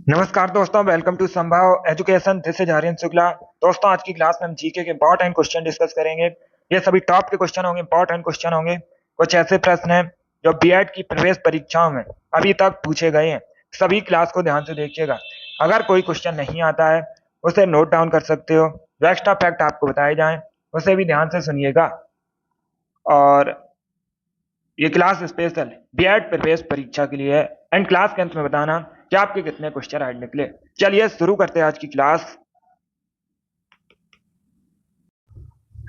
नमस्कार दोस्तों, welcome to Sambhav education. This is Aryan Shukla. दोस्तों, आज की क्लास में हम जीके के इंपॉर्टेंट क्वेश्चन डिस्कस करेंगे। ये सभी टॉप के क्वेश्चन होंगे, इंपॉर्टेंट क्वेश्चन होंगे। कुछ ऐसे प्रश्न हैं जो बीएड की प्रवेश परीक्षाओं में अभी तक पूछे गए हैं। सभी क्लास को ध्यान से देखिएगा। अगर कोई क्वेश्चन नहीं आता है उसे नोट डाउन कर सकते हो। जो एक्स्ट्रा फैक्ट आपको बताए जाएं उसे भी ध्यान से सुनिएगा। और ये क्लास स्पेशल बीएड प्रवेश परीक्षा के लिए है। एंड क्लास के अंत में बताना कि आपके कितने क्वेश्चन राइट निकले। चलिए शुरू करते हैं आज की क्लास।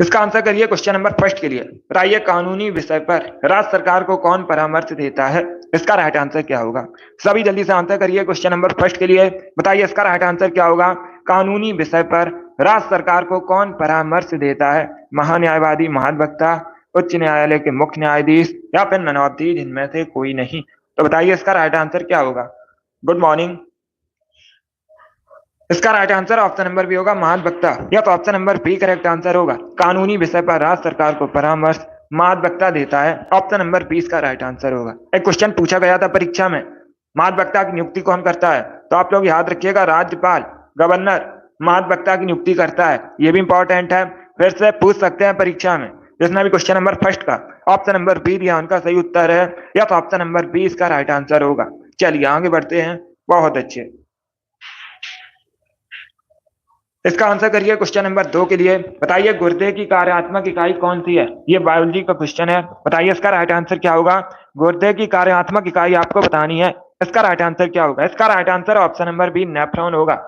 इसका आंसर करिए क्वेश्चन नंबर फर्स्ट के लिए। बताइए, कानूनी विषय पर राज्य सरकार को कौन परामर्श देता है? इसका राइट आंसर क्या होगा? सभी जल्दी से आंसर करिए क्वेश्चन नंबर फर्स्ट के लिए। बताइए इसका राइट आंसर क्या होगा? कानूनी विषय पर राज्य सरकार को कौन परामर्श देता है? महान्यायवादी, महाधिवक्ता, उच्च न्यायालय के मुख्य न्यायाधीश या फिर न्यायाधीश, जिनमें से कोई नहीं। तो बताइए इसका राइट आंसर क्या होगा? Good morning. इसका right answer option number B होगा, महाधिवक्ता। या तो option number B correct answer होगा। कानूनी विषय पर राज्य सरकार को परामर्श महाधिवक्ता देता है। ऑप्शन नंबर बी इसका राइट आंसर होगा। एक क्वेश्चन पूछा गया था परीक्षा में, महाधिवक्ता की नियुक्ति कौन करता है? तो आप लोग याद रखिएगा, राज्यपाल, गवर्नर महाधिवक्ता की नियुक्ति करता है। ये भी इंपॉर्टेंट है, फिर से पूछ सकते हैं परीक्षा में। जिसने भी क्वेश्चन नंबर फर्स्ट का ऑप्शन नंबर बी दिया उनका सही उत्तर है, या तो ऑप्शन नंबर बी इसका राइट आंसर होगा। चलिए आगे बढ़ते हैं। बहुत अच्छे। इसका आंसर करिए क्वेश्चन नंबर 2 के लिए। बताइए गुर्दे की कार्यात्मक इकाई कौन सी है? ये बायोलॉजी का क्वेश्चन है। बताइए इसका राइट आंसर क्या होगा? गुर्दे की कार्यात्मक इकाई आपको बतानी है। इसका राइट आंसर क्या होगा? इसका right answer option number B nephron होगा।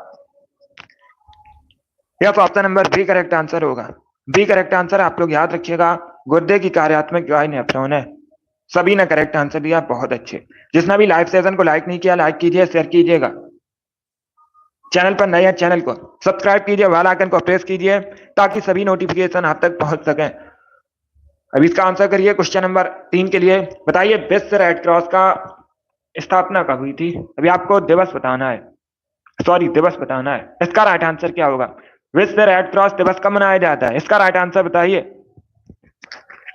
या तो option number B correct answer होगा। बी करेक्ट आंसर आप लोग याद रखिएगा, गुर्दे की कार्यात्मक इकाई नेफ्रॉन है। सभी ने करेक्ट आंसर दिया, बहुत अच्छे। जिसने भी लाइव सेशन को लाइक नहीं किया, लाइक कीजिए, शेयर कीजिएगा। चैनल पर नए हैं, चैनल को सब्सक्राइब कीजिए, बेल आइकन को प्रेस कीजिए ताकि सभी नोटिफिकेशन आप तक पहुंच सकें। अब इसका आंसर करिए क्वेश्चन नंबर 3 के लिए। बताइए विश्व रेड क्रॉस का स्थापना कब हुई थी? अभी आपको दिवस बताना है, सॉरी दिवस बताना है। इसका राइट आंसर क्या होगा? विश्व रेड क्रॉस दिवस कब मनाया जाता है? इसका राइट आंसर बताइए।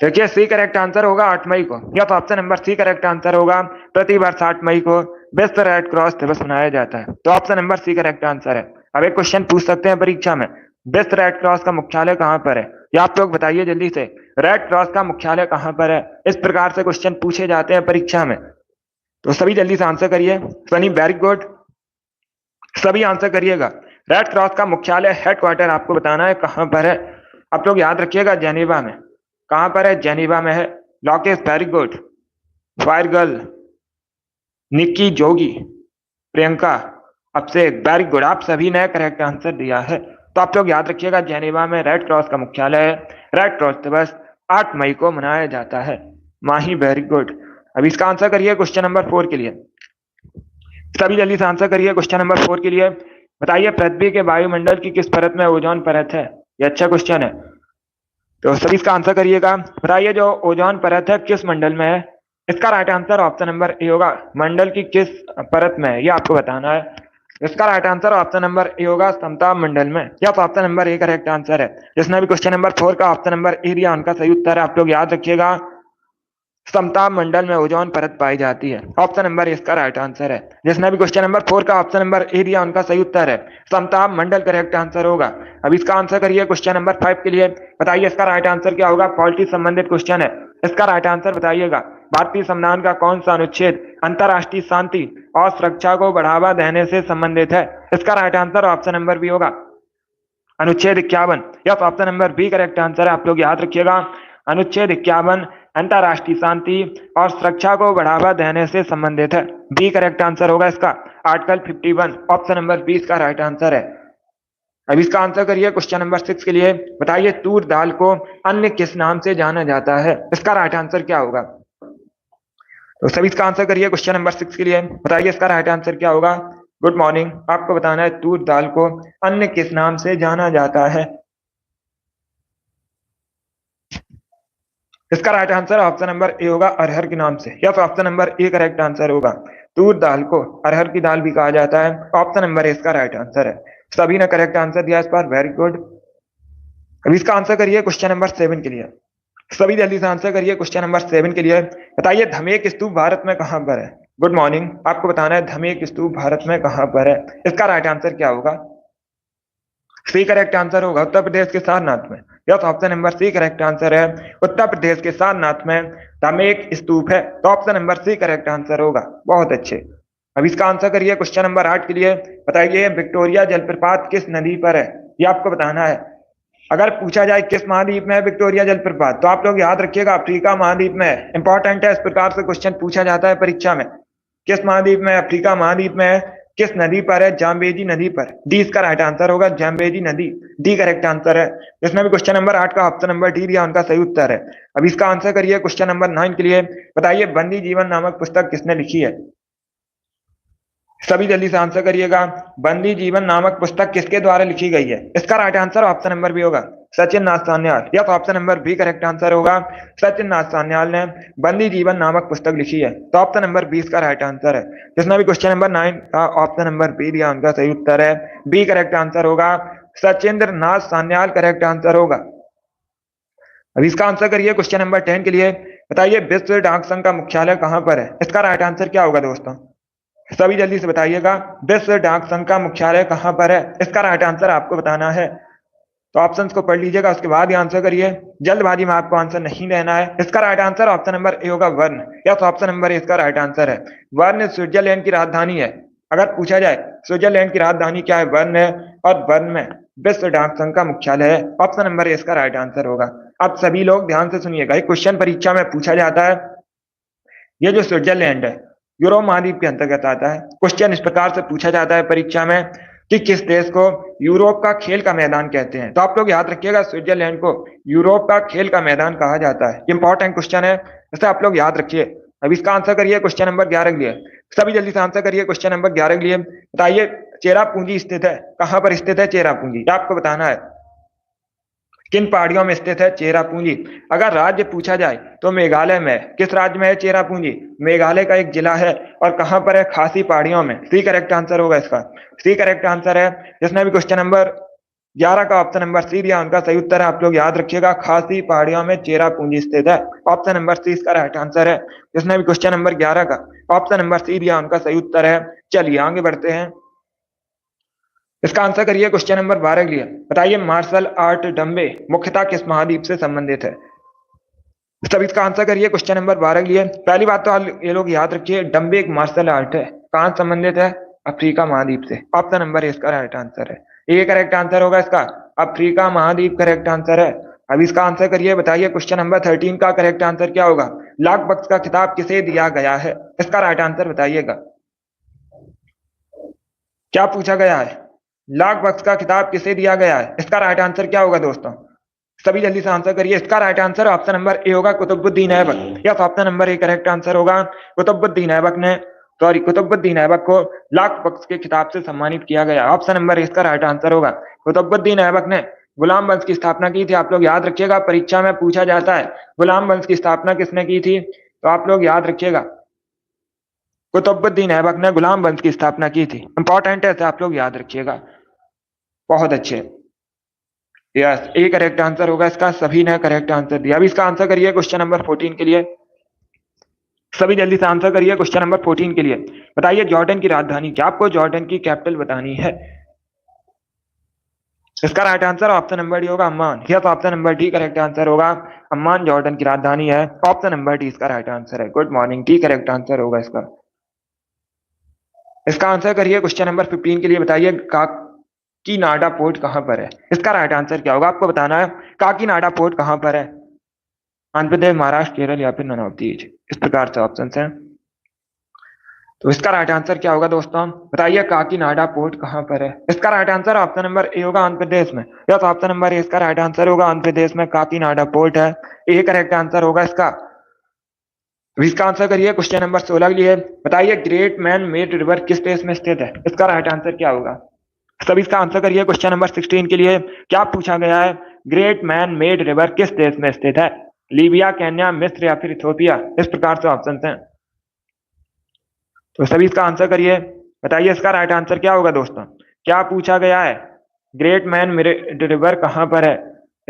देखिए सी करेक्ट आंसर होगा 8 मई को। या तो option number C correct answer होगा, प्रति वर्ष 8 मई को विश्व रेड क्रॉस दिवस मनाया जाता है। तो option number C correct answer है। अब एक क्वेश्चन पूछ सकते हैं परीक्षा में, विश्व रेड क्रॉस का मुख्यालय कहां पर है? या आप लोग बताइए जल्दी से, रेड क्रॉस का मुख्यालय कहां पर है? इस प्रकार से क्वेश्चन पूछे जाते हैं परीक्षा में। तो सभी जल्दी से आंसर करिए। सनी वेरी गुड, सभी आंसर करिएगा। रेड क्रॉस का मुख्यालय, हेडक्वार्टर आपको बताना है कहां पर है। आप लोग याद रखिएगा, जेनेवा में। कहां पर है? जेनेवा में है। Lokesh very good, fire girl, Nikki, Jogi, Priyanka, Abhishek very good. आप सभी ने करेक्ट आंसर दिया है। तो आप लोग याद रखिएगा, जेनेवा में रेड क्रॉस का मुख्यालय है। रेड क्रॉस दिवस 8 मई को मनाया जाता है। माही वेरी गुड। अब इसका आंसर करिए क्वेश्चन नंबर 4 के लिए। सभी जल्दी से आंसर करिए क्वेश्चन नंबर 4 के लिए। बताइए पृथ्वी के वायुमंडल की किस परत में ओजोन परत है? ये अच्छा क्वेश्चन है, तो सभी इसका आंसर करिएगा। बताइए जो ओजोन परत है किस मंडल में है? इसका right answer option number A होगा, मंडल की किस परत में है ये आपको बताना है। इसका right answer option number A होगा, समताप मंडल में। या तो option number A correct answer है। जिसने भी क्वेश्चन नंबर 4 का ऑप्शन नंबर ए दिया उनका सही उत्तर है। आप लोग याद रखिएगा, समताप मंडल में ओजोन परत पाई जाती है। ऑप्शन नंबर इसका राइट आंसर है। जिसने भी क्वेश्चन नंबर 4 का ऑप्शन नंबर ए दिया उनका सही उत्तर है, समताप मंडल करेक्ट आंसर होगा। अब इसका आंसर करिए क्वेश्चन नंबर 5 के लिए। बताइए इसका राइट आंसर क्या होगा? पॉलिटी संबंधित क्वेश्चन है। इसका राइट आंसर बताइएगा। भारतीय संविधान का कौन सा अनुच्छेद अंतरराष्ट्रीय शांति और सुरक्षा को बढ़ावा देने से संबंधित है? इसका right answer option number B होगा, अनुच्छेद 51। या तो option number B correct answer है। आप लोग याद रखिएगा, अनुच्छेद 51 अंतरराष्ट्रीय शांति और सुरक्षा को बढ़ावा देने से संबंधित है। बी करेक्ट आंसर होगा इसका, आर्टिकल 51। ऑप्शन नंबर बी इसका राइट आंसर है। अब इसका आंसर करिए क्वेश्चन नंबर 6 के लिए। बताइए तूर दाल को अन्य किस नाम से जाना जाता है? इसका राइट आंसर क्या होगा? तो सभी इसका आंसर करिए क्वेश्चन नंबर 6 के लिए। बताइए इसका राइट आंसर क्या होगा? Good morning. आपको बताना है तूर दाल को अन्य किस नाम से जाना जाता है। इसका right answer option number A होगा, अरहर के नाम से। या तो option number A correct answer होगा। तूर दाल को अरहर की दाल भी कहा जाता है। ऑप्शन नंबर ए इसका राइट आंसर है। सभी ने करेक्ट आंसर दिया इस पर, वेरी गुड। अब इसका आंसर करिए क्वेश्चन नंबर 7 के लिए। सभी जल्दी से आंसर करिए क्वेश्चन नंबर 7 के लिए। बताइए धमेक स्तूप भारत में कहां पर है? Good morning. आपको बताना है धमेक स्तूप भारत में कहाँ पर है। इसका राइट आंसर क्या होगा? सी करेक्ट आंसर होगा उत्तर प्रदेश के सारनाथ में। Yes, option number C correct answer है। उत्तर प्रदेश के सारनाथ में धमेक स्तूप है, तो option number C correct answer होगा। बहुत अच्छे। अब इसका आंसर करिए क्वेश्चन नंबर 8 के लिए। बताइए विक्टोरिया जलप्रपात किस नदी पर है, ये आपको बताना है। अगर पूछा जाए किस महाद्वीप में है विक्टोरिया जलप्रपात, तो आप लोग याद रखिएगा अफ्रीका महाद्वीप में है। इंपॉर्टेंट है, इस प्रकार से क्वेश्चन पूछा जाता है परीक्षा में। किस महाद्वीप में? अफ्रीका महाद्वीप में है। किस नदी पर है? जाम्बेजी नदी पर। डी इसका राइट आंसर होगा, जाम्बेजी नदी। डी करेक्ट आंसर है। इसमें भी क्वेश्चन नंबर 8 का ऑप्शन नंबर डी दिया, उनका सही उत्तर है। अब इसका आंसर करिए क्वेश्चन नंबर 9 के लिए। बताइए बंदी जीवन नामक पुस्तक किसने लिखी है? सभी जल्दी से आंसर करिएगा। बंदी जीवन नामक पुस्तक किसके द्वारा लिखी गई है? इसका right answer option number B होगा, Sachin Nath Sanyal. Yes, option number B correct answer होगा। सचिन नाथ सान्याल ने बंदी जीवन नामक पुस्तक लिखी है, तो ऑप्शन नंबर 20 का राइट आंसर है। जिसने भी क्वेश्चन नंबर 9 का ऑप्शन नंबर बी दिया, उनका सही उत्तर है बी करेक्ट आंसर होगा। सचिंद्र नाथ सान्याल करेक्ट आंसर होगा। अब इसका आंसर करिए क्वेश्चन नंबर 10 के लिए। बताइए विश्व डाक संघ का मुख्यालय कहां पर है? इसका राइट आंसर क्या होगा दोस्तों? सभी जल्दी से बताइएगा। विश्व डाक संघ का मुख्यालय कहां पर है? इसका राइट आंसर आपको बताना है। तो ऑप्शंस को पढ़ लीजिएगा, उसके बाद ही आंसर करिए। जल्दबाजी में आपको आंसर नहीं देना है। इसका right answer option number A होगा, वर्ण। या तो ऑप्शन नंबर ए इसका राइट आंसर है। वर्ण स्विट्जरलैंड की राजधानी है। अगर पूछा जाए स्विट्जरलैंड की राजधानी क्या है, वर्ण है। और वर्ण में विश्व डाक संघ का मुख्यालय है। ऑप्शन नंबर ए इसका राइट आंसर होगा। अब सभी लोग ध्यान से सुनिएगा, एक क्वेश्चन परीक्षा में पूछा जाता है। ये जो स्विट्जरलैंड है यूरोप महाद्वीप के अंतर्गत आता है। क्वेश्चन इस प्रकार से पूछा जाता है परीक्षा में कि किस देश को यूरोप का खेल का मैदान कहते हैं? तो आप लोग याद रखिएगा स्विट्जरलैंड को यूरोप का खेल का मैदान कहा जाता है। इंपॉर्टेंट क्वेश्चन है, इसे आप लोग याद रखिए। अब इसका आंसर करिए क्वेश्चन नंबर 11 के लिए। सभी जल्दी से आंसर करिए क्वेश्चन नंबर 11 के लिए। बताइए चेरापूंजी स्थित है, कहां पर स्थित है चेरापूंजी? आपको बताना है किन पहाड़ियों में स्थित है चेरापूंजी। अगर राज्य पूछा जाए तो मेघालय में। किस राज्य में है चेरापूंजी? मेघालय का एक जिला है। और कहां पर है? खासी पहाड़ियों में। सी करेक्ट आंसर होगा इसका। सी करेक्ट आंसर है। जिसने भी क्वेश्चन नंबर 11 का ऑप्शन नंबर सी दिया, उनका सही उत्तर है। आप लोग याद रखिएगा, खासी पहाड़ियों में चेरापूंजी स्थित है। ऑप्शन नंबर सी इसका राइट आंसर है। जिसने भी क्वेश्चन नंबर 11 का ऑप्शन नंबर सी दिया, उनका सही उत्तर है। चलिए आगे बढ़ते हैं। इसका आंसर करिए क्वेश्चन नंबर 12 के लिए। बताइए मार्शल आर्ट डम्बे मुख्यतः किस महाद्वीप से संबंधित है? तब इसका आंसर करिए क्वेश्चन नंबर 12 के लिए। पहली बात तो ये लोग याद रखिए, डम्बे एक मार्शल आर्ट है। कहां संबंधित है? अफ्रीका महाद्वीप से। ऑप्शन नंबर इसका राइट आंसर है। ये करेक्ट आंसर होगा इसका, अफ्रीका महाद्वीप करेक्ट आंसर है। अब इसका आंसर करिए। बताइए क्वेश्चन नंबर 13 का करेक्ट आंसर क्या होगा? लाख बख्श का खिताब किसे दिया गया है? इसका राइट आंसर बताइएगा। क्या पूछा गया है? लाख बख्श का खिताब किसे दिया गया है? इसका राइट आंसर क्या होगा दोस्तों? सभी जल्दी से आंसर करिए। इसका right answer option number A होगा, Qutubuddin Aibak. Yes, option number A correct answer होगा। कुतुबुद्दीन ऐबक ने कुतुबुद्दीन ऐबक को लाख बख्श के खिताब से सम्मानित किया गया। ऑप्शन नंबर ए इसका राइट आंसर होगा। कुतुबुद्दीन ऐबक ने गुलाम वंश की स्थापना की थी। आप लोग याद रखिएगा, परीक्षा में पूछा जाता है गुलाम वंश की स्थापना किसने की थी, तो आप लोग याद रखिएगा कुतुबुद्दीन ऐबक ने गुलाम वंश की स्थापना की थी। इंपॉर्टेंट है, आप लोग याद रखिएगा। बहुत अच्छे। यस, ए करेक्ट आंसर होगा इसका। सभी ने करेक्ट आंसर दिया। अब इसका आंसर करिए क्वेश्चन नंबर 14 के लिए। सभी जल्दी से आंसर करिए क्वेश्चन नंबर 14 के लिए। बताइए जॉर्डन की राजधानी क्या? आपको जॉर्डन की कैपिटल बतानी है। इसका right answer option number D होगा, Amman. Yes, option number D correct answer होगा। अम्मान जॉर्डन की राजधानी है। ऑप्शन नंबर डी इसका राइट आंसर है। Good morning, D correct answer होगा इसका। इसका आंसर करिए क्वेश्चन नंबर 15 के लिए। बताइए काकीनाडा पोर्ट कहां पर है? इसका राइट आंसर क्या होगा? आपको बताना है काकीनाडा पोर्ट कहां पर है। आंध्र प्रदेश, महाराष्ट्र, केरल या फिर नन ऑफ दीज। इस प्रकार से ऑप्शन हैं। तो इसका राइट आंसर क्या होगा दोस्तों? बताइए काकीनाडा पोर्ट कहां पर है? इसका right answer option number A होगा, आंध्र प्रदेश में। यस, ऑप्शन नंबर ए इसका राइट आंसर होगा। आंध्र प्रदेश में काकीनाडा पोर्ट है। ए करेक्ट आंसर होगा इसका। इसका आंसर करिए क्वेश्चन नंबर 16 के लिए। बताइए ग्रेट मैन मेड रिवर किस देश में स्थित है? इसका राइट आंसर क्या होगा? सभी इसका आंसर करिए क्वेश्चन नंबर 16 के लिए। क्या पूछा गया है? ग्रेट मैन मेड रिवर किस देश में स्थित है? लीबिया, केन्या, मिस्र या फिर इथोपिया। इस प्रकार से ऑप्शन हैं। तो सभी इसका आंसर करिए। बताइए इसका राइट आंसर क्या होगा दोस्तों? क्या पूछा गया है? ग्रेट मैन मेड रिवर कहां पर है?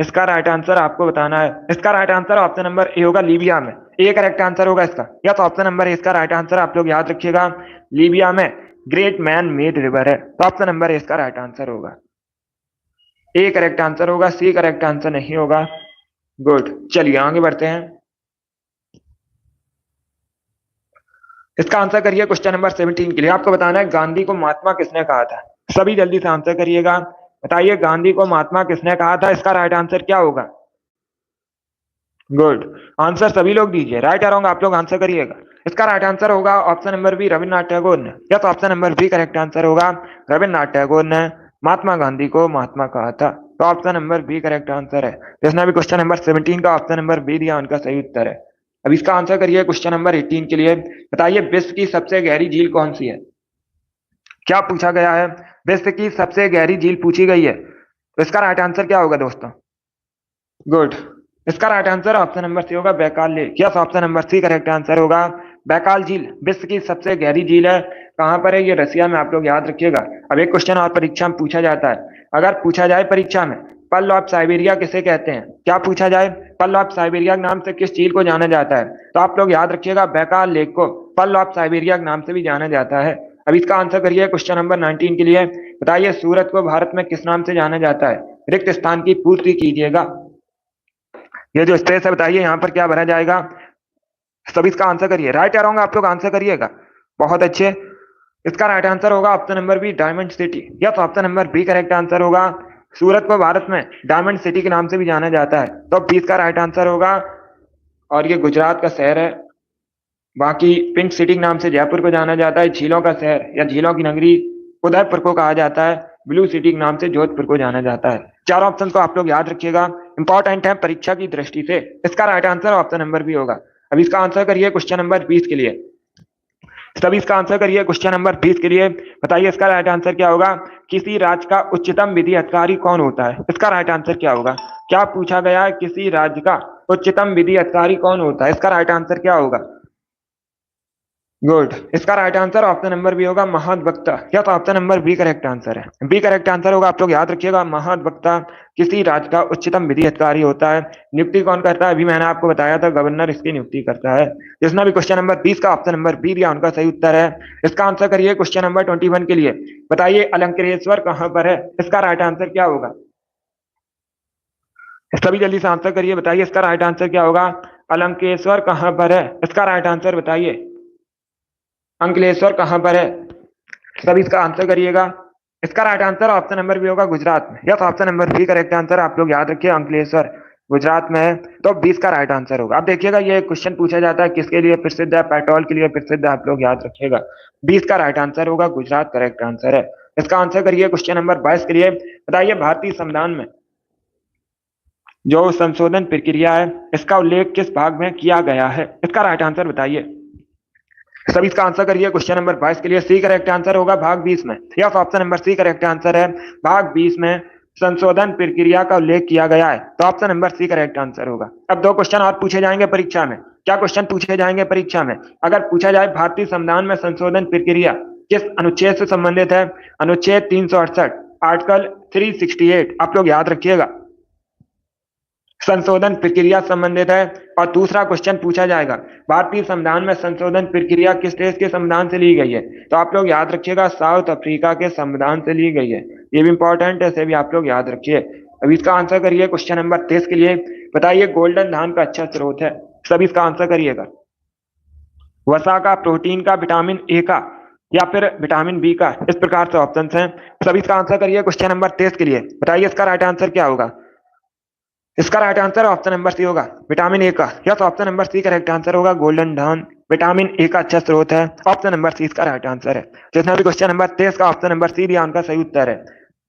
इसका राइट आंसर आपको बताना है। इसका right answer option number A होगा, लीबिया में। ए करेक्ट आंसर होगा इसका। या तो ऑप्शन नंबर ए इसका राइट आंसर, आप लोग याद रखिएगा, लीबिया में ग्रेट मैन मेड रिवर है, तो ऑप्शन नंबर ए इसका राइट आंसर होगा। ए करेक्ट आंसर होगा, सी करेक्ट आंसर नहीं होगा। गुड, चलिए आगे बढ़ते हैं। इसका आंसर करिए क्वेश्चन नंबर 17 के लिए। आपको बताना है गांधी को महात्मा किसने कहा था। सभी जल्दी से आंसर करिएगा। बताइए गांधी को महात्मा किसने कहा था, इसका राइट आंसर क्या होगा। गुड, आंसर सभी लोग दीजिए, राइट और रॉन्ग आप लोग आंसर करिएगा। इसका राइट आंसर होगा option number B, Rabindranath Tagore ने। या तो option number B correct answer होगा, रविन्द्रनाथ टैगोर ने महात्मा गांधी को महात्मा कहा था, तो option number B correct answer है। जिसने भी क्वेश्चन नंबर 17 का ऑप्शन नंबर बी दिया उनका सही उत्तर है। अब इसका आंसर करिए क्वेश्चन नंबर 18 के लिए। बताइए विश्व की सबसे गहरी झील कौन सी है। क्या पूछा गया है, विश्व की सबसे गहरी झील पूछी गई है, तो इसका राइट आंसर क्या होगा दोस्तों। गुड, इसका right answer option number C होगा, Baikal lake. Yes, option number C correct answer होगा। बैकाल झील विश्व की सबसे गहरी झील है। कहां पर है ये, रसिया में, आप लोग याद रखिएगा। अब एक क्वेश्चन और परीक्षा में पूछा जाता है, अगर पूछा जाए परीक्षा में पर्ल ऑफ साइबेरिया किसे कहते हैं, क्या पूछा जाए, पर्ल ऑफ साइबेरिया के नाम से किस झील को जाना जाता है, तो आप लोग याद रखिएगा बैकाल लेक को पर्ल ऑफ साइबेरिया के नाम से भी जाना जाता है। अब इसका आंसर करिए क्वेश्चन नंबर 19 के लिए। बताइए सूरत को भारत में किस नाम से जाना जाता है, रिक्त स्थान की पूर्ति कीजिएगा। ये जो स्पेस है बताइए यहाँ पर क्या भरा जाएगा, सभी इसका आंसर करिए, राइट या रॉन्ग आप लोग आंसर करिएगा। बहुत अच्छे, इसका राइट आंसर होगा option number B, diamond city. या तो option number B correct answer होगा, सूरत को भारत में डायमंड सिटी के नाम से भी जाना जाता है, तो बी इसका राइट आंसर होगा। और ये गुजरात का शहर है। बाकी पिंक सिटी के नाम से जयपुर को जाना जाता है, झीलों का शहर या झीलों की नगरी उदयपुर को कहा जाता है, ब्लू सिटी के नाम से जोधपुर को जाना जाता है। चारों ऑप्शन को आप लोग याद रखिएगा, इंपॉर्टेंट है परीक्षा की दृष्टि से। इसका right answer option number B होगा। अब इसका आंसर करिए क्वेश्चन नंबर 20 के लिए। सभी इसका आंसर करिए क्वेश्चन नंबर 20 के लिए। बताइए इसका राइट आंसर क्या होगा, किसी राज्य का उच्चतम विधि अधिकारी कौन होता है, इसका राइट आंसर क्या होगा। क्या पूछा गया है, किसी राज्य का उच्चतम विधि अधिकारी कौन होता है, इसका राइट आंसर क्या होगा। गुड, इसका right answer option number B होगा, महाधिवक्ता। या तो option number B correct answer है, बी करेक्ट आंसर होगा। आप लोग याद रखिएगा, महाधिवक्ता किसी राज्य का उच्चतम विधि अधिकारी होता है। नियुक्ति कौन करता है, अभी मैंने आपको बताया था, गवर्नर इसकी नियुक्ति करता है। जिसने भी क्वेश्चन नंबर 20 का ऑप्शन नंबर बी दिया उनका सही उत्तर है। इसका आंसर करिए क्वेश्चन नंबर 21 के लिए। बताइए अलंकरेश्वर कहां पर है, इसका राइट आंसर क्या होगा। सभी जल्दी से आंसर करिए, बताइए इसका राइट आंसर क्या होगा। अलंकेश्वर कहां पर है, इसका राइट आंसर बताइए। अंकलेश्वर कहां पर है, सभी इसका आंसर करिएगा। इसका right answer option number B होगा, गुजरात में। या तो option number B correct answer, आप लोग याद रखिए, अंकलेश्वर गुजरात में है, तो 20 का राइट आंसर होगा। अब देखिएगा ये क्वेश्चन पूछा जाता है किसके लिए प्रसिद्ध है, पेट्रोल के लिए प्रसिद्ध है, आप लोग याद रखिएगा। 20 का राइट आंसर होगा, गुजरात करेक्ट आंसर है। इसका आंसर करिए क्वेश्चन नंबर 22 के लिए। बताइए भारतीय संविधान में जो संशोधन प्रक्रिया है इसका उल्लेख किस भाग में किया गया है, इसका राइट आंसर बताइए। सभी इसका आंसर करिए क्वेश्चन नंबर 22 के लिए। सी करेक्ट आंसर होगा भाग 20 में। Yes, option number C correct answer है, भाग 20 में संशोधन प्रक्रिया का उल्लेख किया गया है, तो option number C correct answer होगा। अब दो क्वेश्चन और पूछे जाएंगे परीक्षा में। क्या क्वेश्चन पूछे जाएंगे परीक्षा में, अगर पूछा जाए भारतीय संविधान में संशोधन प्रक्रिया किस अनुच्छेद से संबंधित है, अनुच्छेद 368 आर्टिकल 368, आप लोग याद रखिएगा, संशोधन प्रक्रिया संबंधित है। और दूसरा क्वेश्चन पूछा जाएगा भारतीय संविधान में संशोधन प्रक्रिया किस देश के संविधान से ली गई है, तो आप लोग याद रखिएगा साउथ अफ्रीका के संविधान से ली गई है। ये भी इंपॉर्टेंट है, इसे भी आप लोग याद रखिए। अब इसका आंसर करिए क्वेश्चन नंबर 23 के लिए। बताइए गोल्डन धान का अच्छा स्रोत है, सब इसका आंसर करिएगा। वसा का, प्रोटीन का, विटामिन ए का या फिर विटामिन बी का, इस प्रकार से ऑप्शन है। सभी इसका आंसर करिए क्वेश्चन नंबर 23 के लिए। बताइए इसका राइट आंसर क्या होगा। इसका right answer option number C होगा, विटामिन ए का। या तो option number C correct answer होगा, गोल्डन धान विटामिन ए का अच्छा स्रोत है, ऑप्शन नंबर सी इसका राइट आंसर है। जिसने भी क्वेश्चन नंबर 23 का ऑप्शन नंबर सी दिया उनका सही उत्तर है,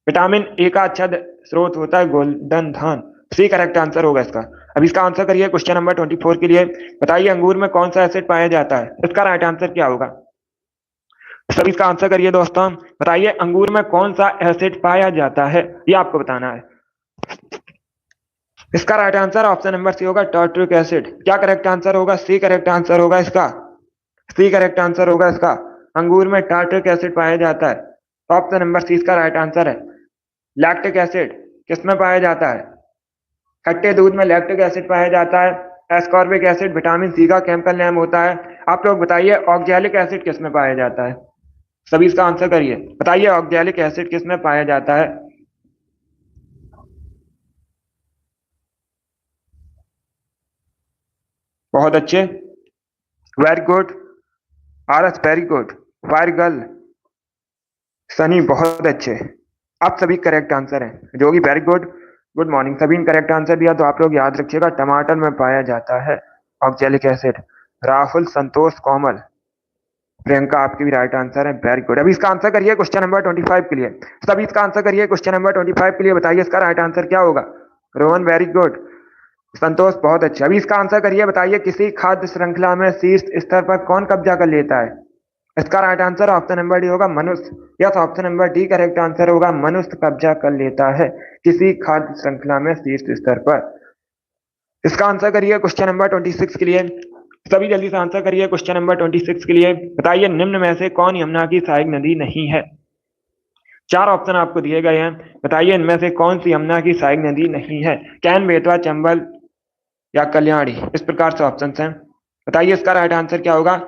विटामिन ए का अच्छा स्रोत होता है गोल्डन धान, सी करेक्ट आंसर होगा इसका। अब इसका आंसर करिए क्वेश्चन नंबर 24 के लिए। बताइए अंगूर में कौन सा एसिड पाया जाता है, इसका राइट आंसर क्या होगा। सभी इसका आंसर करिए दोस्तों। बताइए अंगूर में कौन सा एसिड पाया जाता है, ये आपको बताना है। इसका right answer option number C होगा, टार्टरिक एसिड। क्या करेक्ट आंसर होगा, सी करेक्ट आंसर होगा इसका, सी करेक्ट आंसर होगा इसका। अंगूर में टार्टरिक एसिड पाया जाता है, ऑप्शन नंबर सी इसका राइट आंसर है। लैक्टिक एसिड किसमें पाया जाता है, खट्टे दूध में लैक्टिक एसिड पाया जाता है। एस्कॉर्बिक एसिड विटामिन सी का केमिकल नेम होता है। आप लोग बताइए ऑक्जेलिक एसिड किस में पाया जाता है? सभी इसका आंसर करिए, बताइए ऑक्जेलिक एसिड किस में पाया जाता है? बहुत अच्छे, very good. Aras very good. Fire girl, Sunny बहुत अच्छे। आप सभी करेक्ट आंसर हैं जो कि वेरी गुड। गुड मॉर्निंग, सभी ने करेक्ट आंसर दिया। तो आप लोग याद रखिएगा टमाटर में पाया जाता है ऑक्जेलिक एसिड। राहुल, संतोष, कोमल, प्रियंका, आपकी भी राइट आंसर है, वेरी गुड। अभी इसका आंसर करिए क्वेश्चन नंबर 25 के लिए। सभी इसका आंसर करिए क्वेश्चन नंबर 25 के लिए, बताइए इसका राइट आंसर क्या होगा? Rohan very good. संतोष बहुत अच्छा। अभी इसका आंसर करिए, बताइए किसी खाद्य श्रृंखला में शीर्ष स्तर पर कौन कब्जा कर लेता है? इसका right answer option number D होगा, मनुष्य। Yes, option number D correct answer होगा, मनुष्य कब्जा कर लेता है किसी खाद्य श्रृंखला में शीर्ष स्तर पर। इसका आंसर करिए क्वेश्चन नंबर 26 के लिए। सभी जल्दी से आंसर करिए क्वेश्चन नंबर 26 के लिए, बताइए निम्न में से कौन यमुना की सहायक नदी नहीं है? चार ऑप्शन आपको दिए गए हैं, बताइए इनमें से कौन सी यमुना की सहायक नदी नहीं है? कैन, बेतवा, चंबल या कल्याणी, इस प्रकार से ऑप्शन हैं। बताइए इसका राइट आंसर क्या होगा?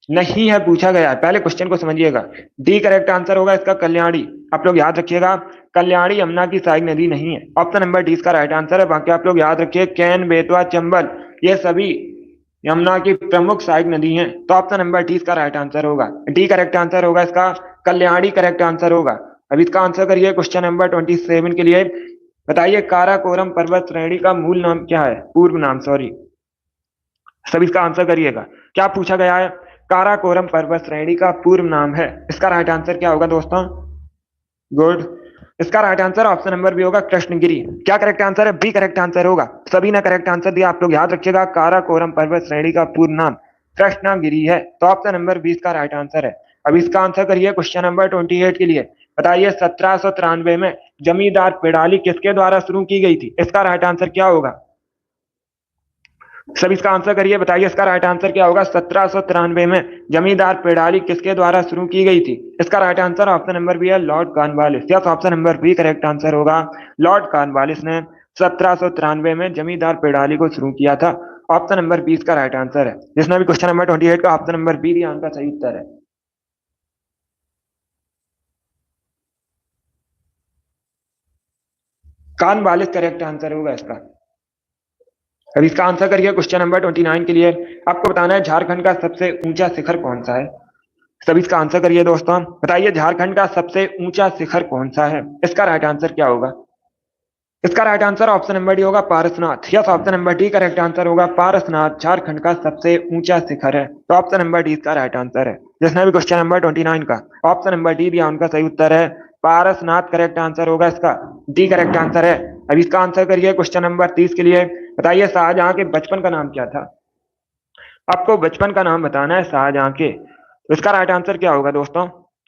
नहीं है पूछा गया है, पहले क्वेश्चन को समझिएगा। डी करेक्ट आंसर होगा इसका कल्याणी। आप लोग याद रखिएगा कल्याणी यमुना की सहायक नदी नहीं है। ऑप्शन नंबर डी इसका राइट आंसर है। बाकी आप लोग याद रखिए कैन, बेतवा, चंबल ये सभी यमुना की प्रमुख सहायक नदी हैं। तो ऑप्शन नंबर डी इसका राइट आंसर होगा, डी करेक्ट आंसर होगा इसका, कल्याणी करेक्ट आंसर होगा। अब इसका आंसर करिए क्वेश्चन नंबर 27 के लिए, बताइए काराकोरम पर्वत श्रेणी का मूल नाम क्या है? पूर्व नाम, सॉरी। सभी इसका आंसर करिएगा, क्या पूछा गया है? काराकोरम पर्वत श्रेणी का पूर्व नाम है। इसका राइट आंसर क्या होगा दोस्तों? गुड। इसका right answer option number B होगा, कृष्णगिरी। क्या करेक्ट आंसर है? बी करेक्ट आंसर होगा। सभी ने करेक्ट आंसर दिया। आप लोग याद रखिएगा काराकोरम पर्वत श्रेणी का पूर्ण नाम कृष्णगिरी है। तो ऑप्शन नंबर बी इसका राइट आंसर है। अब इसका आंसर करिए क्वेश्चन नंबर 28 के लिए, बताइए 1793 में जमींदार पेड़ाली किसके द्वारा शुरू की गई थी? इसका राइट आंसर क्या होगा? सभी इसका आंसर करिए, बताइए इसका राइट आंसर क्या होगा? 1793 में जमींदार पेड़ाली किसके द्वारा शुरू की गई थी? इसका right answer option number B है, Lord Cornwallis. Yes, option number B correct answer होगा, लॉर्ड कॉर्नवालिस ने 1793 में जमींदार पेड़ाली को शुरू किया था। ऑप्शन नंबर बी इसका राइट आंसर है। जिसने भी क्वेश्चन नंबर 28 का ऑप्शन नंबर बी दिया उनका सही उत्तर है। कॉर्नवालिस करेक्ट आंसर होगा इसका। अब इसका आंसर करिए क्वेश्चन नंबर 29 के लिए। आपको बताना है झारखंड का सबसे ऊंचा शिखर कौन सा है? सभी इसका आंसर करिए दोस्तों, बताइए झारखंड का सबसे ऊंचा शिखर कौन सा है? इसका राइट आंसर क्या होगा? इसका right answer option number D होगा, Parasnath. Yes, option number D correct answer होगा, पारसनाथ झारखंड का सबसे ऊंचा शिखर है। तो ऑप्शन नंबर डी इसका राइट आंसर है। जिसने भी क्वेश्चन नंबर 29 का ऑप्शन नंबर डी दिया उनका सही उत्तर है, पारसनाथ करेक्ट आंसर होगा इसका, डी करेक्ट आंसर है। अब इसका आंसर करिए क्वेश्चन नंबर 30 के लिए, बताइए शाहजहां के बचपन का नाम क्या था? आपको बचपन का नाम बताना है शाहजहां के। तो इसका राइट आंसर क्या होगा दोस्तों?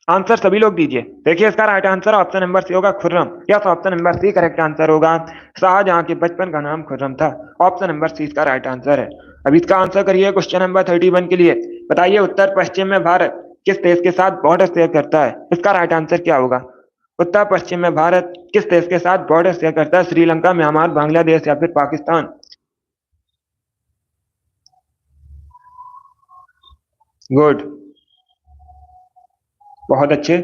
आंसर सभी लोग दीजिए। देखिए इसका right answer option number C होगा, Khurram. Yes, option number C correct answer होगा, शाहजहां के बचपन का नाम खुर्रम था। ऑप्शन नंबर सी इसका राइट आंसर है। अब इसका आंसर करिए क्वेश्चन नंबर 31 के लिए, बताइए उत्तर पश्चिम में भारत किस देश के साथ बॉर्डर शेयर करता है? इसका राइट आंसर क्या होगा? उत्तर पश्चिम में भारत किस देश के साथ बॉर्डर शेयर करता है? श्रीलंका, म्यांमार, बांग्लादेश या फिर पाकिस्तान? गुड, बहुत अच्छे।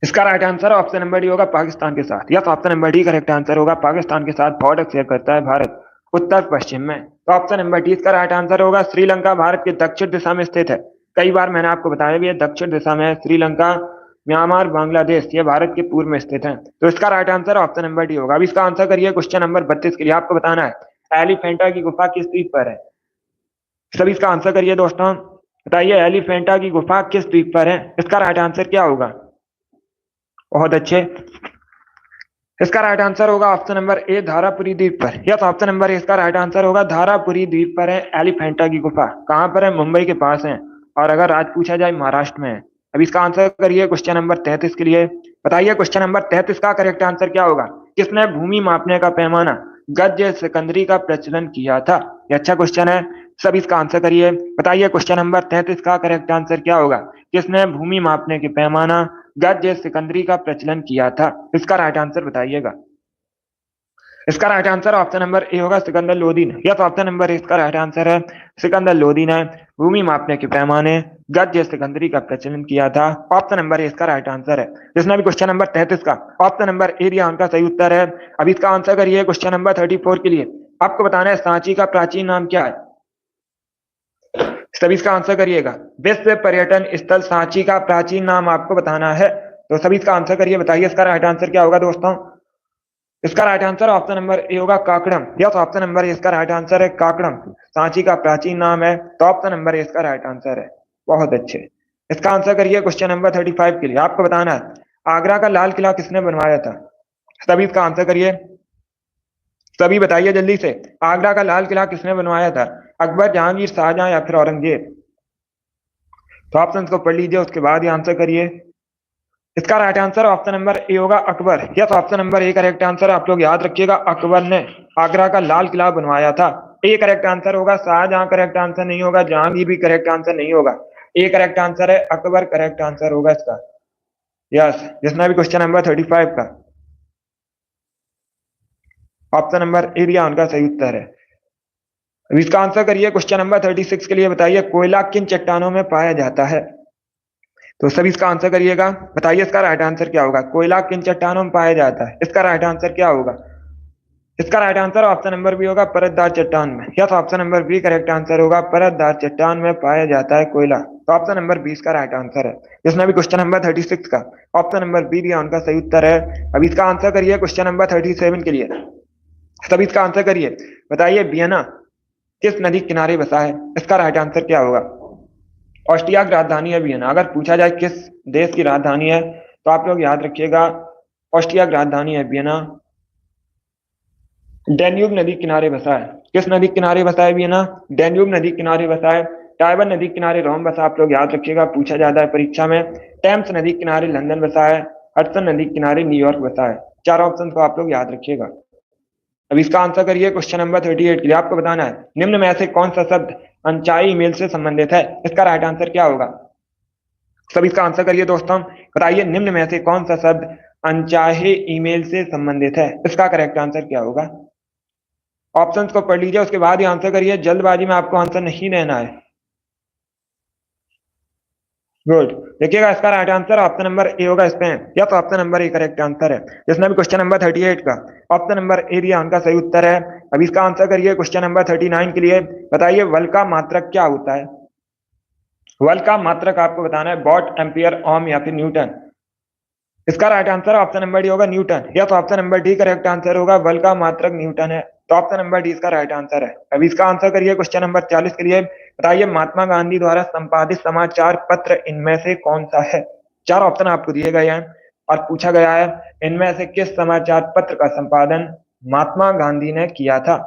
इसका right answer option number D होगा, पाकिस्तान के साथ। Yes, option number D correct answer होगा, पाकिस्तान के साथ बॉर्डर शेयर करता है भारत उत्तर पश्चिम में। तो ऑप्शन नंबर डी इसका राइट आंसर होगा। श्रीलंका भारत के दक्षिण दिशा में स्थित है। कई बार मैंने आपको बताया भी है, दक्षिण दिशा में है श्रीलंका, म्यांमार, बांग्लादेश ये भारत के पूर्व में स्थित है। तो इसका right answer option number D होगा। अब इसका आंसर करिए क्वेश्चन नंबर 32 के लिए। आपको बताना है एलिफेंटा की गुफा किस द्वीप पर है? सभी इसका आंसर करिए दोस्तों, बताइए एलिफेंटा की गुफा किस द्वीप पर है? इसका राइट आंसर क्या होगा? बहुत अच्छे। इसका राइट आंसर होगा ऑप्शन नंबर ए, धारापुरी द्वीप पर। यस, ऑप्शन नंबर ए इसका राइट आंसर होगा, धारापुरी द्वीप पर है एलिफेंटा की गुफा। कहां पर है? मुंबई के पास है। और अगर आज पूछा जाए महाराष्ट्र में है। अब इसका आंसर करिए क्वेश्चन नंबर 33 के लिए, बताइए क्वेश्चन नंबर 33 का करेक्ट आंसर क्या होगा? किसने भूमि मापने का पैमाना गज सिकंदरी का प्रचलन किया था? ये अच्छा क्वेश्चन है। सब इसका आंसर करिए, बताइए क्वेश्चन नंबर 33 का करेक्ट आंसर क्या होगा? किसने भूमि मापने के पैमाना गज सिकंदरी का प्रचलन किया था? इसका राइट आंसर बताइएगा। इसका right answer option number A होगा सिकंदर लोदी ने। यस, ऑप्शन नंबर ए इसका राइट आंसर है। सिकंदर लोदी ने भूमि मापने के पैमाने गज सिकंदरी का प्रचलन किया था। ऑप्शन नंबर ए इसका राइट आंसर है। जिसने भी क्वेश्चन नंबर 33 का ऑप्शन नंबर ए दिया उनका सही उत्तर है। अब इसका आंसर करिए क्वेश्चन नंबर 34 के लिए। आपको बताना है सांची का प्राचीन नाम क्या है। सभी इसका आंसर करिएगा। विश्व पर्यटन स्थल सांची का प्राचीन नाम आपको बताना है, तो सभी इसका आंसर करिए, बताइए इसका राइट आंसर क्या होगा दोस्तों। इसका right answer option number A होगा काकड़म। यस, ऑप्शन नंबर ए इसका राइट आंसर है काकड़म सांची का प्राचीन नाम है, तो ऑप्शन नंबर ए इसका राइट आंसर है। बहुत अच्छे। इसका आंसर करिए क्वेश्चन नंबर 35 के लिए। आपको बताना है आगरा का लाल किला किसने बनवाया था। सभी इसका आंसर करिए, सभी बताइए जल्दी से। आगरा का लाल किला किसने बनवाया था, अकबर, जहांगीर, शाहजहां या फिर औरंगजेब। तो ऑप्शन को पढ़ लीजिए, उसके बाद ही आंसर करिए। इसका right answer option number A होगा Akbar. Yes, option number A correct answer. आप लोग याद रखिएगा, अकबर ने आगरा का लाल किला बनवाया था। ए करेक्ट आंसर होगा। शाहजहां करेक्ट आंसर नहीं होगा, जहांगीर भी करेक्ट आंसर नहीं होगा। ए करेक्ट आंसर है, अकबर करेक्ट आंसर होगा इसका। यस, जिसमें भी क्वेश्चन नंबर 35 का ऑप्शन नंबर ए दिया उनका सही उत्तर है। अब इसका आंसर करिए क्वेश्चन नंबर 36 के लिए। बताइए कोयला किन चट्टानों में पाया जाता है। तो सभी इसका आंसर करिएगा, बताइए इसका राइट आंसर क्या होगा। कोयला किन चट्टानों में पाया जाता है, इसका राइट आंसर क्या होगा। इसका right answer option number B होगा परतदार चट्टान में। Yes, option number B correct answer होगा। परतदार चट्टान में पाया जाता है कोयला, तो ऑप्शन नंबर 20 का राइट आंसर है। जिसमें भी क्वेश्चन नंबर 36 का ऑप्शन नंबर बी दिया उनका सही उत्तर है। अब इसका आंसर करिए क्वेश्चन नंबर 37 के लिए। तब इसका आंसर करिए, बताइए वियना किस नदी किनारे बसा है, इसका राइट आंसर क्या होगा। ऑस्ट्रिया की राजधानी है वियना। अगर पूछा जाए किस देश की राजधानी है, तो आप लोग याद रखिएगा ऑस्ट्रिया की राजधानी है वियना। डैन्यूब नदी किनारे बसा है। किस नदी किनारे बसा है वियना, डैन्यूब नदी किनारे बसा है। टाइबर नदी किनारे रोम बसा, आप लोग याद रखिएगा, पूछा जाता है परीक्षा में। टेम्स नदी किनारे लंदन बसा है। हडसन नदी किनारे न्यूयॉर्क बसा है। चार ऑप्शन को आप लोग याद रखिएगा। अब इसका आंसर करिए क्वेश्चन नंबर 38 के लिए। आपको बताना है निम्न में से कौन सा शब्द अनचाही ईमेल से संबंधित है, इसका राइट आंसर क्या होगा। सब इसका आंसर करिए दोस्तों, बताइए निम्न में से कौन सा शब्द अनचाहे ईमेल से संबंधित है, इसका करेक्ट आंसर क्या होगा। ऑप्शंस को पढ़ लीजिए, उसके बाद ही आंसर करिए। जल्दबाजी में आपको आंसर नहीं देना है। गुड। देखिएगा इसका right answer option number A होगा स्पेन। या तो option number A correct answer है। जिसमें भी क्वेश्चन नंबर 38 का ऑप्शन नंबर ए दिया उनका सही उत्तर है। अब इसका आंसर करिए क्वेश्चन नंबर 39 के लिए। बताइए वल का मात्रक क्या होता है। वल का मात्रक आपको बताना है वॉट, एम्पियर, ओम या फिर न्यूटन। इसका right answer option number D होगा न्यूटन। या तो option number D correct answer होगा, वल का मात्रक न्यूटन है, तो ऑप्शन नंबर डी इसका राइट आंसर है। अब इसका आंसर करिए क्वेश्चन नंबर 40 के लिए। बताइए महात्मा गांधी द्वारा संपादित समाचार पत्र इनमें से कौन सा है। चार ऑप्शन आपको दिए गए हैं और पूछा गया है इनमें से किस समाचार पत्र का संपादन महात्मा गांधी ने किया था।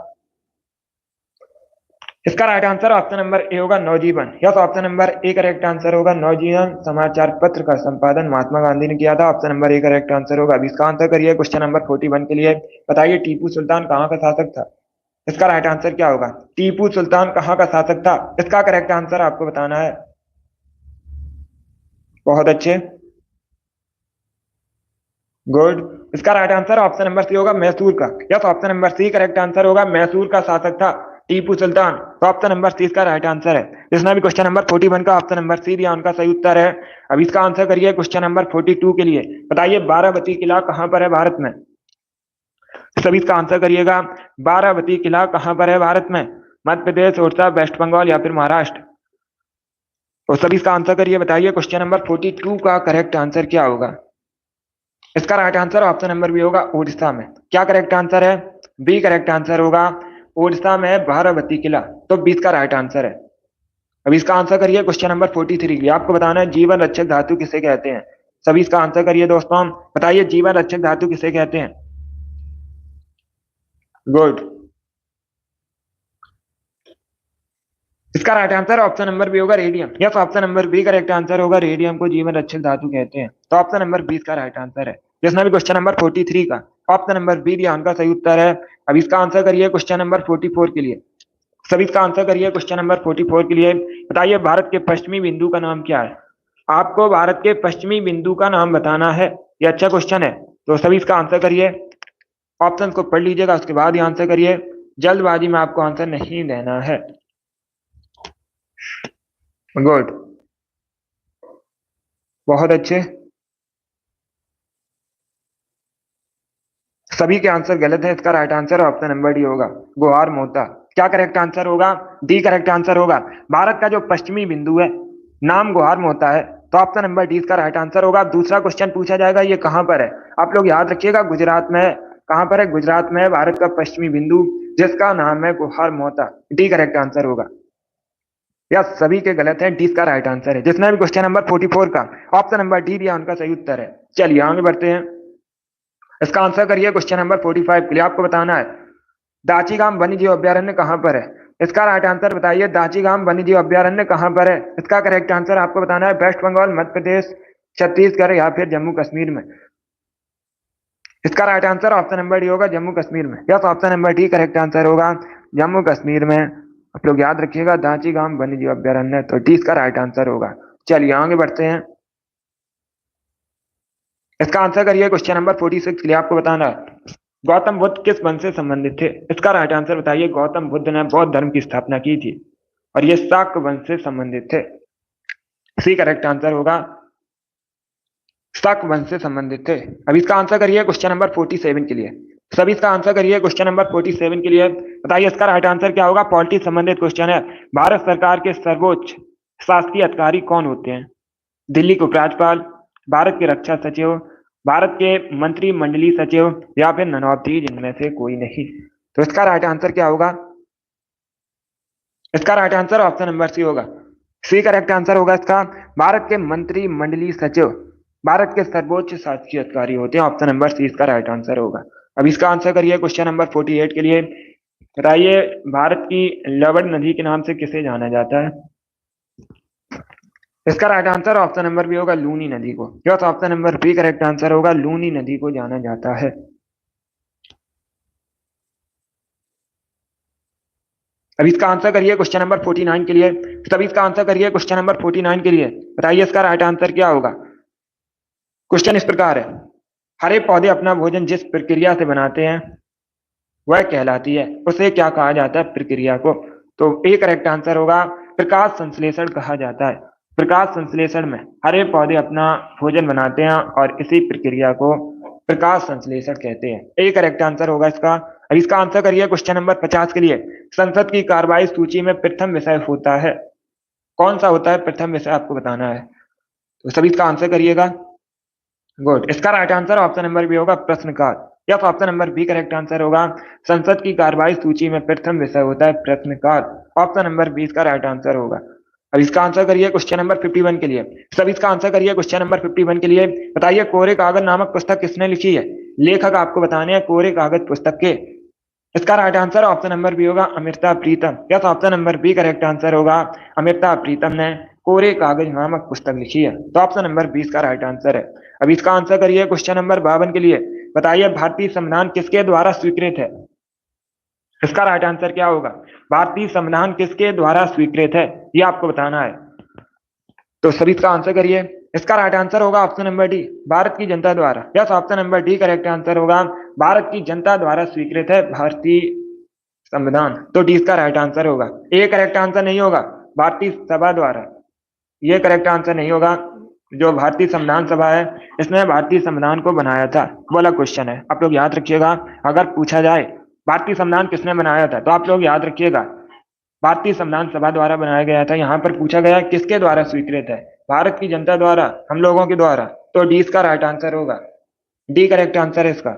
इसका right answer option number A होगा Navjivan. Yes, option number A correct answer होगा। नवजीवन समाचार पत्र का संपादन महात्मा गांधी ने किया था, option number A correct answer होगा। अब इसका आंसर करिए क्वेश्चन नंबर 41 के लिए। बताइए टीपू सुल्तान कहाँ का शासक था, इसका राइट आंसर क्या होगा। टीपू सुल्तान कहाँ का शासक था, इसका करेक्ट आंसर आपको बताना है। बहुत अच्छे, गुड। इसका right answer option number C होगा मैसूर का। Yes, option number C correct answer होगा। मैसूर का शासक था टीपू सुल्तान, तो ऑप्शन नंबर सी इसका राइट आंसर है। जिसने भी क्वेश्चन नंबर 41 का ऑप्शन नंबर सी दिया उनका सही उत्तर है। अब इसका आंसर करिए क्वेश्चन नंबर 42 के लिए। बताइए बारावती किला कहां पर है भारत में। सभी इसका आंसर करिएगा। बारावती किला कहां पर है भारत में, मध्य प्रदेश, उड़ीसा, वेस्ट बंगाल या फिर महाराष्ट्र। तो सभी इसका आंसर करिए। बताइए क्वेश्चन नंबर 42 का करेक्ट आंसर क्या होगा। इसका right answer option number B होगा उड़ीसा में। क्या करेक्ट आंसर है, बी करेक्ट आंसर होगा। उड़ीसा में बारावती किला, तो 20 का राइट आंसर है। अब इसका आंसर करिए क्वेश्चन नंबर 43। आपको बताना है जीवन रक्षक धातु किसे कहते हैं। सभी इसका आंसर करिए दोस्तों। बताइए जीवन रक्षक धातु किसे कहते हैं। गुड। इसका right answer option number B होगा radium. Yes, option number B correct answer होगा। रेडियम को जीवन रक्षक धातु कहते हैं, तो ऑप्शन नंबर 20 का राइट आंसर है। जिसने भी क्वेश्चन नंबर 43 का ऑप्शन नंबर बी दिया उनका सही उत्तर है। अब इसका आंसर करिए क्वेश्चन नंबर 44 के लिए। सभी इसका आंसर करिए क्वेश्चन नंबर 44 के लिए। बताइए भारत के पश्चिमी बिंदु का नाम क्या है। आपको भारत के पश्चिमी बिंदु का नाम बताना है। ये अच्छा क्वेश्चन है, तो सभी इसका आंसर करिए। ऑप्शन को पढ़ लीजिएगा, उसके बाद ही आंसर करिए। जल्दबाजी में आपको आंसर नहीं देना है। गुड, बहुत अच्छे। सभी के आंसर गलत है। इसका right answer option number D होगा, गुहार मोता। क्या करेक्ट आंसर होगा? डी करेक्ट आंसर होगा। भारत का जो पश्चिमी बिंदु है, नाम गुहार मोता है, तो ऑप्शन नंबर डी इसका राइट आंसर होगा। दूसरा क्वेश्चन पूछा जाएगा, ये कहां पर है? आप लोग याद रखिएगा, गुजरात में है। कहां पर है? गुजरात में है भारत का पश्चिमी बिंदु, जिसका नाम है गुहार मोता। डी करेक्ट आंसर होगा। या सभी के गलत है, डी इसका राइट आंसर है। जिसने भी क्वेश्चन नंबर 44 का ऑप्शन नंबर डी दिया, उनका सही उत्तर है। चलिए आगे बढ़ते हैं। इसका आंसर करिए क्वेश्चन नंबर 45 के लिए। आपको बताना है दाचीगाम वन्यजीव अभ्यारण्य कहां पर है। इसका राइट आंसर बताइए, दाचीगाम वन्यजीव अभ्यारण्य कहां पर है? इसका करेक्ट आंसर आपको बताना है वेस्ट बंगाल, मध्य प्रदेश, छत्तीसगढ़ या फिर जम्मू कश्मीर में। इसका right answer option number D होगा, जम्मू कश्मीर में। Yes, option number D correct answer होगा, जम्मू कश्मीर में। आप लोग याद रखिएगा, दाचीगाम वन्यजीव अभ्यारण्य, तो डी इसका राइट आंसर होगा। चलिए आगे बढ़ते हैं। इसका आंसर करिए क्वेश्चन नंबर 46 के लिए। आपको बताना है गौतम बुद्ध किस वंश से संबंधित थे। इसका राइट आंसर बताइए। गौतम बुद्ध ने बौद्ध धर्म की स्थापना की थी और ये शाक्य वंश से संबंधित थे। सी करेक्ट आंसर होगा, शाक्य वंश से संबंधित थे। अब इसका आंसर करिए क्वेश्चन नंबर 47 के लिए। सभी इसका आंसर करिए क्वेश्चन नंबर 47 के लिए। बताइए इसका राइट आंसर क्या होगा? पॉलिटिक्स संबंधित क्वेश्चन है। भारत सरकार के सर्वोच्च शासकीय अधिकारी कौन होते हैं? दिल्ली के उपराज्यपाल, भारत के रक्षा सचिव, भारत के मंत्रिमंडलीय सचिव या फिर नन ऑफ दीज, इनमें से कोई नहीं। तो इसका राइट आंसर क्या होगा? इसका right answer option number C होगा। सी करेक्ट आंसर होगा इसका। भारत के मंत्रिमंडलीय सचिव भारत के सर्वोच्च शासकीय अधिकारी होते हैं। ऑप्शन नंबर सी इसका राइट आंसर होगा। अब इसका आंसर करिए क्वेश्चन नंबर 48 के लिए। बताइए भारत की लवण नदी के नाम से किसे जाना जाता है? इसका right answer option number B होगा, लूनी नदी को। Yes, option number B correct answer होगा, लूनी नदी को जाना जाता है। अब इसका आंसर करिए क्वेश्चन नंबर 49 के लिए। तभी इसका आंसर करिए क्वेश्चन नंबर 49 के लिए। बताइए इसका राइट आंसर क्या होगा? क्वेश्चन इस प्रकार है, हरे पौधे अपना भोजन जिस प्रक्रिया से बनाते हैं वह कहलाती है, उसे क्या कहा जाता है प्रक्रिया को? तो ए करेक्ट आंसर होगा, प्रकाश संश्लेषण कहा जाता है। प्रकाश संश्लेषण में हरे पौधे अपना भोजन बनाते हैं और इसी प्रक्रिया को प्रकाश संश्लेषण कहते हैं। ए करेक्ट आंसर होगा इसका। अब इसका आंसर करिए क्वेश्चन नंबर 50 के लिए। संसद की कार्यवाही सूची में प्रथम विषय होता है, कौन सा होता है प्रथम विषय? आपको बताना है, तो सभी इसका आंसर करिएगा। गुड, इसका right answer option number B होगा, प्रश्नकाल। Yes, option number B correct answer होगा। संसद की कार्यवाही सूची में प्रथम विषय होता है प्रश्नकाल। ऑप्शन नंबर बी इसका राइट आंसर होगा। अब इसका आंसर करिए क्वेश्चन नंबर 51 के लिए। सब इसका आंसर करिए क्वेश्चन नंबर 51 के लिए। बताइए कोरे कागज नामक पुस्तक किसने लिखी है? लेखक आपको बताने हैं कोरे कागज पुस्तक के। इसका right answer option number B होगा, Amrita Pritam. Yes, option number B correct answer होगा, अमृता प्रीतम ने कोरे कागज नामक पुस्तक लिखी है। तो ऑप्शन नंबर 20 का राइट आंसर है। अब इसका आंसर करिए क्वेश्चन नंबर 52 के लिए। बताइए भारतीय संविधान किसके द्वारा स्वीकृत है? इसका राइट आंसर क्या होगा? भारतीय संविधान किसके द्वारा स्वीकृत है, ये आपको बताना है। तो सभी इसका आंसर करिए। इसका राइट आंसर होगा ऑप्शन नंबर डी, भारत की जनता द्वारा। Yes, option number D correct answer होगा, भारत की जनता द्वारा स्वीकृत है भारतीय संविधान। तो डी इसका राइट आंसर होगा। ए करेक्ट आंसर नहीं होगा, भारतीय सभा द्वारा। ये करेक्ट आंसर नहीं होगा। जो भारतीय संविधान सभा है, इसने भारतीय संविधान को बनाया था, वो अलग क्वेश्चन है। आप लोग याद रखिएगा, अगर पूछा जाए भारतीय संविधान किसने बनाया था, तो आप लोग याद रखिएगा भारतीय संविधान सभा द्वारा बनाया गया था। यहाँ पर पूछा गया किसके द्वारा स्वीकृत है? भारत की जनता द्वारा, हम लोगों के द्वारा। तो डी इसका राइट आंसर होगा। डी करेक्ट आंसर है इसका।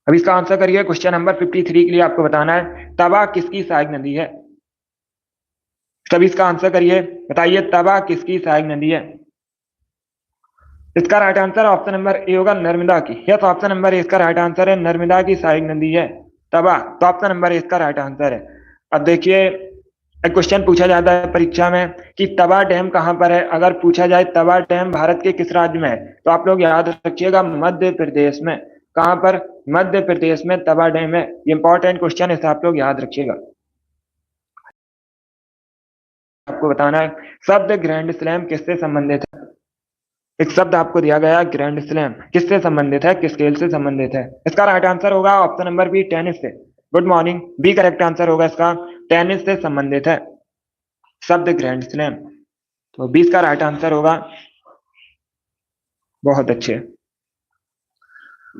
अब इसका आंसर करिए क्वेश्चन नंबर 53 के लिए। आपको बताना है तवा किसकी सहायक नदी है? तब इसका आंसर करिए। बताइए तवा किसकी सहायक नदी है? इसका right answer option number A होगा, नर्मदा की। यस, ऑप्शन नंबर ए इसका राइट आंसर है, नर्मदा की सहायक नदी है तवा। तो ऑप्शन नंबर ए इसका राइट आंसर है। अब देखिए एक क्वेश्चन पूछा जाता है परीक्षा में कि तवा डैम कहां पर है। अगर पूछा जाए तवा डैम भारत के किस राज्य में है, तो आप लोग याद रखिएगा मध्य प्रदेश में। कहां पर? मध्य प्रदेश में तवा डैम है। इंपॉर्टेंट क्वेश्चन है, आप लोग याद रखिएगा। आपको बताना है शब्द ग्रैंड स्लैम किससे संबंधित है? एक शब्द आपको दिया गया ग्रैंड स्लैम, किससे संबंधित है, किस खेल से संबंधित है? इसका राइट आंसर होगा ऑप्शन नंबर बी, टेनिस से। Good morning, B correct answer होगा इसका, टेनिस से संबंधित है शब्द ग्रैंड स्लैम। तो 20 का राइट आंसर होगा। बहुत अच्छे।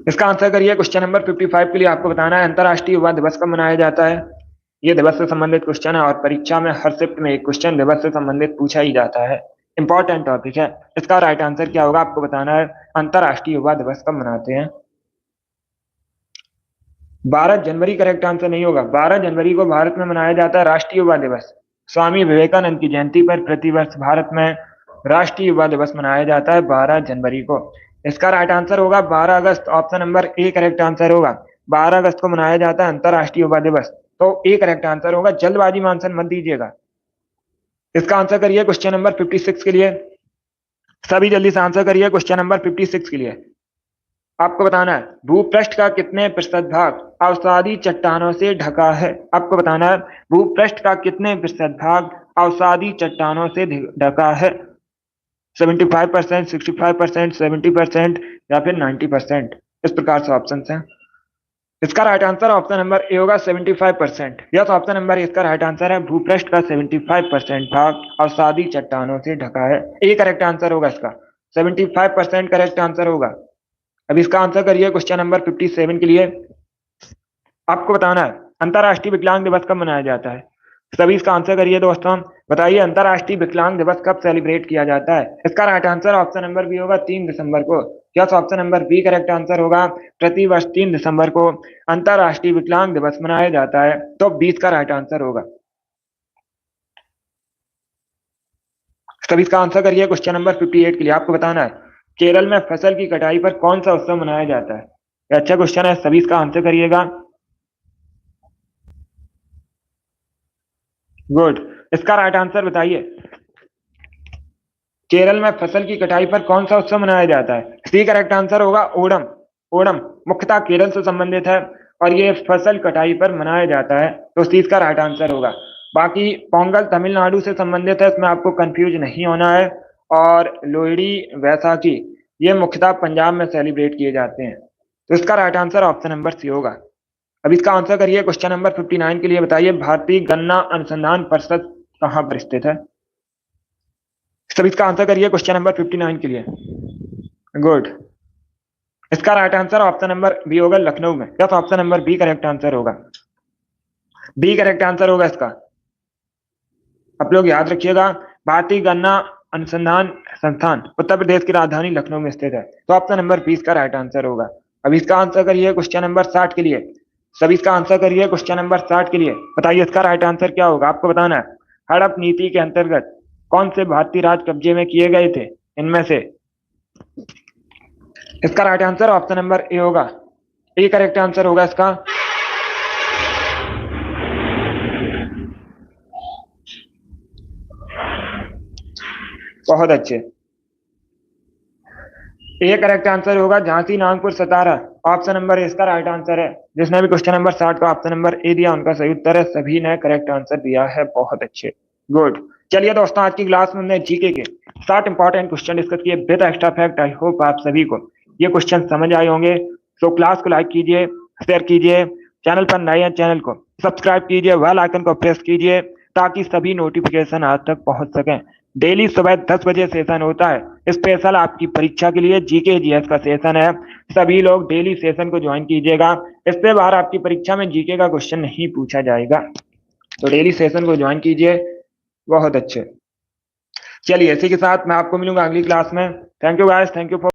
इसका आंसर करिए। क्वेश्चन नंबर 55 के लिए आपको बताना है अंतरराष्ट्रीय युवा दिवस कब मनाया जाता है। ये दिवस से संबंधित क्वेश्चन है और परीक्षा में हर शिफ्ट में एक क्वेश्चन दिवस से संबंधित पूछा ही जाता है। इंपॉर्टेंट टॉपिक है। इसका राइट आंसर क्या होगा आपको बताना है। अंतरराष्ट्रीय युवा दिवस कब मनाते हैं? 12 जनवरी करेक्ट आंसर नहीं होगा। 12 जनवरी को भारत में मनाया जाता है राष्ट्रीय युवा दिवस। स्वामी विवेकानंद की जयंती पर प्रतिवर्ष भारत में राष्ट्रीय युवा दिवस मनाया जाता है 12 जनवरी को। इसका राइट आंसर होगा 12 अगस्त। Option number A correct answer होगा। 12 अगस्त को मनाया जाता है अंतरराष्ट्रीय युवा दिवस। तो ए करेक्ट आंसर होगा। जल्दबाजी में आंसर मत दीजिएगा। इसका आंसर करिए क्वेश्चन नंबर 56 के लिए। सभी जल्दी से आंसर करिए क्वेश्चन नंबर 56 के लिए। आपको बताना है भूपृष्ठ का कितने प्रतिशत भाग अवसादी चट्टानों से ढका है। आपको बताना है भूपृष्ठ का कितने प्रतिशत भाग अवसादी चट्टानों से ढका है। 75%, 65%, 70% या फिर 90%। इस प्रकार से ऑप्शन है। इसका right answer option number A होगा 75%। यस, ऑप्शन नंबर इसका राइट आंसर है। भूपृष्ठ का 75% भाग अवसादी चट्टानों से ढका है। ए करेक्ट आंसर होगा इसका। 75% करेक्ट आंसर होगा। अब इसका आंसर करिए क्वेश्चन नंबर 57 के लिए। आपको बताना है अंतरराष्ट्रीय विकलांग दिवस कब मनाया जाता है। सभी इसका आंसर करिए दोस्तों। बताइए अंतरराष्ट्रीय विकलांग दिवस कब सेलिब्रेट किया जाता है। इसका right answer option number B होगा 3 दिसंबर को। Yes, option number B correct answer होगा। प्रतिवर्ष 3 दिसंबर को अंतरराष्ट्रीय विकलांग दिवस मनाया जाता है। तो 20 का राइट आंसर होगा। सभी इसका आंसर करिए क्वेश्चन नंबर 58 के लिए। आपको बताना है केरल में फसल की कटाई पर कौन सा उत्सव मनाया जाता है। अच्छा क्वेश्चन है। सभी इसका आंसर करिएगा। गुड। इसका राइट आंसर बताइए। केरल में फसल की कटाई पर कौन सा उत्सव मनाया जाता है। सी करेक्ट आंसर होगा ओणम। ओणम मुख्यतः केरल से संबंधित है और ये फसल कटाई पर मनाया जाता है। तो सी इसका राइट आंसर होगा। बाकी पोंगल तमिलनाडु से संबंधित है, इसमें आपको कंफ्यूज नहीं होना है। और लोहड़ी, वैसाखी ये मुख्यतः पंजाब में सेलिब्रेट किए जाते हैं। तो इसका right answer option number C होगा। अब इसका आंसर करिए क्वेश्चन नंबर 59 के लिए। बताइए भारतीय गन्ना अनुसंधान परिषद कहाँ पर स्थित है। सब इसका आंसर करिए क्वेश्चन नंबर 59 के लिए। गुड। इसका right answer option number B होगा लखनऊ में। Yes, option number B correct answer होगा। बी करेक्ट आंसर होगा इसका। आप लोग याद रखिएगा भारतीय गन्ना अनुसंधान संस्थान उत्तर प्रदेश की राजधानी लखनऊ में स्थित है। तो ऑप्शन नंबर 20 का राइट आंसर होगा। अब इसका आंसर करिए क्वेश्चन नंबर 60 के लिए। सभी इसका आंसर करिए क्वेश्चन नंबर 60 के लिए। बताइए इसका राइट आंसर क्या होगा। आपको बताना है हड़प नीति के अंतर्गत कौन से भारतीय राज कब्जे में किए गए थे इनमें से। इसका right answer option number A होगा। ए करेक्ट आंसर होगा इसका। बहुत अच्छे। ए करेक्ट आंसर होगा झांसी, नागपुर, सतारा। ऑप्शन नंबर इसका राइट आंसर है। जिसने भी क्वेश्चन नंबर 60 का ऑप्शन नंबर ए दिया उनका सही उत्तर है। सभी ने करेक्ट आंसर दिया है। बहुत अच्छे। गुड। चलिए दोस्तों आज की क्लास में हमने जीके के 60 इंपॉर्टेंट क्वेश्चन डिस्कस किए with extra fact. I hope आप सभी को ये क्वेश्चन समझ आए होंगे। सो क्लास को लाइक कीजिए, शेयर कीजिए, चैनल पर नए हैं चैनल को सब्सक्राइब कीजिए, बेल आइकन को प्रेस कीजिए ताकि सभी नोटिफिकेशन आप तक पहुंच सकें। डेली सुबह 10 बजे सेशन होता है स्पेशल आपकी परीक्षा के लिए। जीके जीएस का सेशन है। सभी लोग डेली सेशन को ज्वाइन कीजिएगा। इससे बाहर आपकी परीक्षा में जीके का क्वेश्चन नहीं पूछा जाएगा। तो डेली सेशन को ज्वाइन कीजिए। बहुत अच्छे। चलिए इसी के साथ मैं आपको मिलूंगा अगली क्लास में। Thank you guys, thank you for